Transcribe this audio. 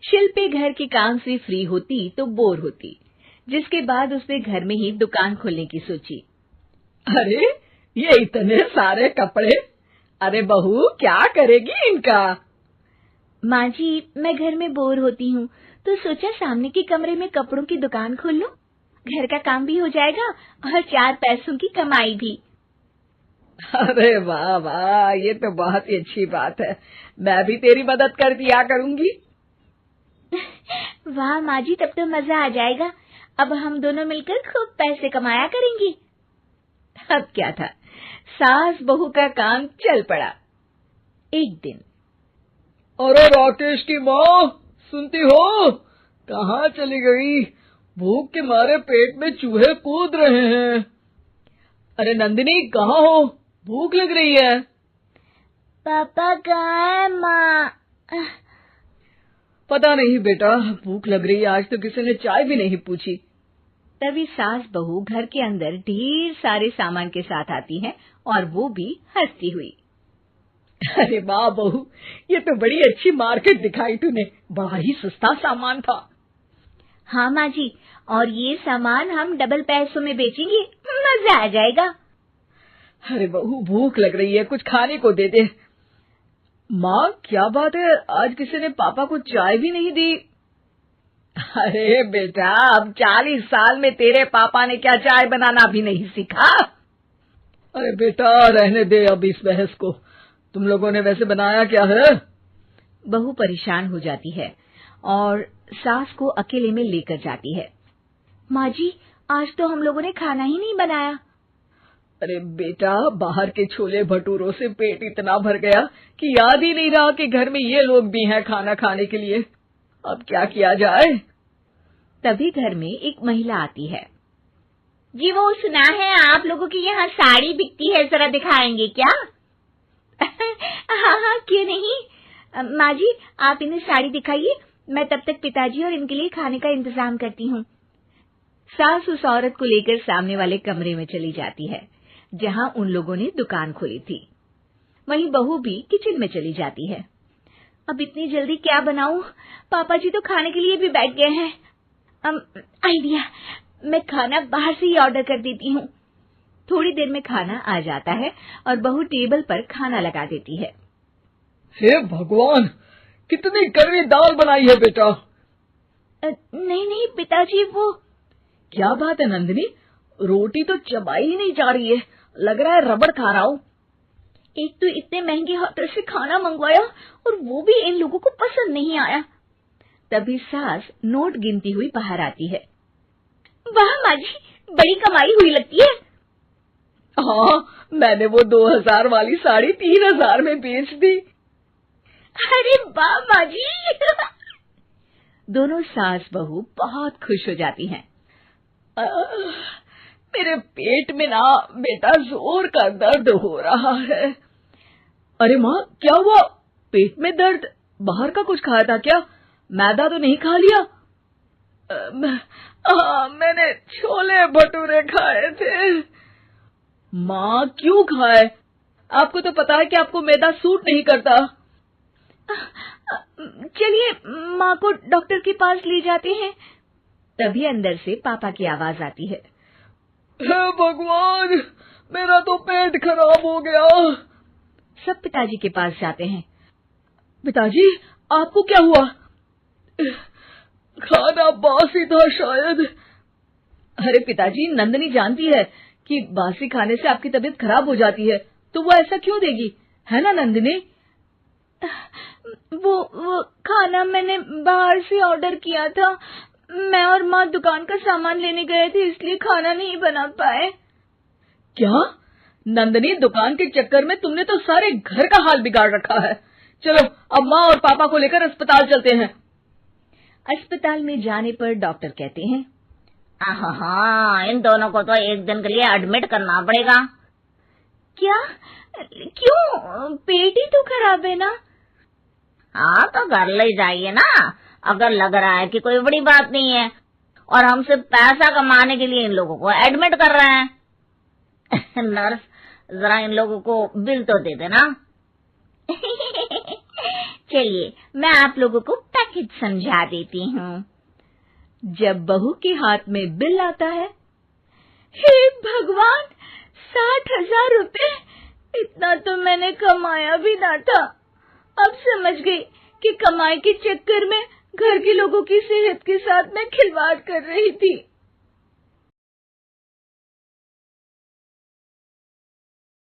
शिल्पी घर के काम से फ्री होती तो बोर होती, जिसके बाद उसने घर में ही दुकान खोलने की सोची। अरे ये इतने सारे कपड़े, अरे बहू क्या करेगी इनका? माँ जी, मैं घर में बोर होती हूँ तो सोचा सामने के कमरे में कपड़ों की दुकान खोल लूं। घर का काम भी हो जाएगा और 4 पैसों की कमाई भी। अरे वाह वाह, ये तो बहुत ही अच्छी बात है। मैं भी तेरी मदद कर दिया करूंगी। वाह माँ जी, तब तो मजा आ जाएगा। अब हम दोनों मिलकर खूब पैसे कमाया करेंगे। अब क्या था, सास बहू का काम चल पड़ा। एक दिन, अरे राकेश की माँ, सुनती हो? कहाँ चली गई? भूख के मारे पेट में चूहे कूद रहे हैं। अरे नंदिनी, कहाँ हो? भूख लग रही है। पापा कहाँ है माँ? पता नहीं बेटा, भूख लग रही है। आज तो किसी ने चाय भी नहीं पूछी। तभी सास बहू घर के अंदर ढेर सारे सामान के साथ आती हैं और वो भी हंसती हुई। अरे वाह बहू, ये तो बड़ी अच्छी मार्केट दिखाई तूने। बड़ा ही सस्ता सामान था। हाँ माँ जी, और ये सामान हम डबल पैसों में बेचेंगे, मजा आ जाएगा। अरे बहू, भूख लग रही है, कुछ खाने को दे दे। माँ क्या बात है, आज किसी ने पापा को चाय भी नहीं दी? अरे बेटा, अब 40 साल में तेरे पापा ने क्या चाय बनाना भी नहीं सीखा? अरे बेटा रहने दे अब इस बहस को। तुम लोगों ने वैसे बनाया क्या है? बहू परेशान हो जाती है और सास को अकेले में लेकर जाती है। माँ जी, आज तो हम लोगों ने खाना ही नहीं बनाया। अरे बेटा, बाहर के छोले भटूरों से पेट इतना भर गया कि याद ही नहीं रहा कि घर में ये लोग भी हैं खाना खाने के लिए। अब क्या किया जाए? तभी घर में एक महिला आती है। जी, वो सुना है आप लोगों की यहाँ साड़ी बिकती है, जरा दिखाएंगे क्या? हाँ हाँ, क्यों नहीं। माँ जी, आप इन्हें साड़ी दिखाइए, मैं तब तक पिताजी और इनके लिए खाने का इंतजाम करती हूँ। सास उस औरत को लेकर सामने वाले कमरे में चली जाती है जहाँ उन लोगों ने दुकान खोली थी। वहीं बहू भी किचन में चली जाती है। अब इतनी जल्दी क्या बनाऊं? पापा जी तो खाने के लिए भी बैठ गए हैं। आइडिया, मैं खाना बाहर से ही ऑर्डर कर देती हूँ। थोड़ी देर में खाना आ जाता है और बहू टेबल पर खाना लगा देती है। हे भगवान, कितनी कड़वी दाल बनाई है बेटा। नहीं नहीं पिताजी, वो क्या बात है नंदिनी, रोटी तो चबाई ही नहीं जा रही है, लग रहा है रबड़ खा रहा हूँ। एक तो इतने महंगे होटल से खाना मंगवाया और वो भी इन लोगों को पसंद नहीं आया। तभी सास नोट गिनती हुई बाहर आती है। वाह माँ जी, बड़ी कमाई हुई लगती है। हाँ, मैंने वो 2000 वाली साड़ी 3000 में बेच दी। अरे वाह माँ जी। दोनों सास बहू बहुत खुश हो जाती हैं। मेरे पेट में ना बेटा जोर का दर्द हो रहा है। अरे माँ, क्या हुआ? पेट में दर्द? बाहर का कुछ खाया था क्या? मैदा तो नहीं खा लिया? मैंने छोले भटूरे खाए थे। माँ क्यों खाए? आपको तो पता है कि आपको मैदा सूट नहीं करता। चलिए माँ को डॉक्टर के पास ले जाते हैं। तभी अंदर से पापा की आवाज आती है। हे भगवान, मेरा तो पेट खराब हो गया। सब पिताजी के पास जाते हैं। पिताजी, आपको क्या हुआ? खाना बासी था शायद। अरे पिताजी, नंदिनी जानती है कि बासी खाने से आपकी तबीयत खराब हो जाती है, तो वो ऐसा क्यों देगी, है ना नंदिनी? वो खाना मैंने बाहर से ऑर्डर किया था। मैं और माँ दुकान का सामान लेने गए थे, इसलिए खाना नहीं बना पाए। क्या नंदिनी, दुकान के चक्कर में तुमने तो सारे घर का हाल बिगाड़ रखा है। चलो अब माँ और पापा को लेकर अस्पताल चलते हैं। अस्पताल में जाने पर डॉक्टर कहते हैं, हाँ, इन दोनों को तो एक दिन के लिए एडमिट करना पड़ेगा। क्या? क्यों? पेट ही तो खराब है ना। हाँ, तो घर ले जाइए ना, अगर लग रहा है कि कोई बड़ी बात नहीं है और हम सिर्फ पैसा कमाने के लिए इन लोगों को एडमिट कर रहे हैं। नर्स, जरा इन लोगों को बिल तो दे देना। चलिए, मैं आप लोगों को पैकेज हित समझा देती हूँ। जब बहू के हाथ में बिल आता है, हे भगवान, 60,000 रुपए! इतना तो मैंने कमाया भी ना था। अब समझ गई कि कमाई के चक्कर में घर के लोगों की सेहत के साथ मैं खिलवाड़ कर रही थी।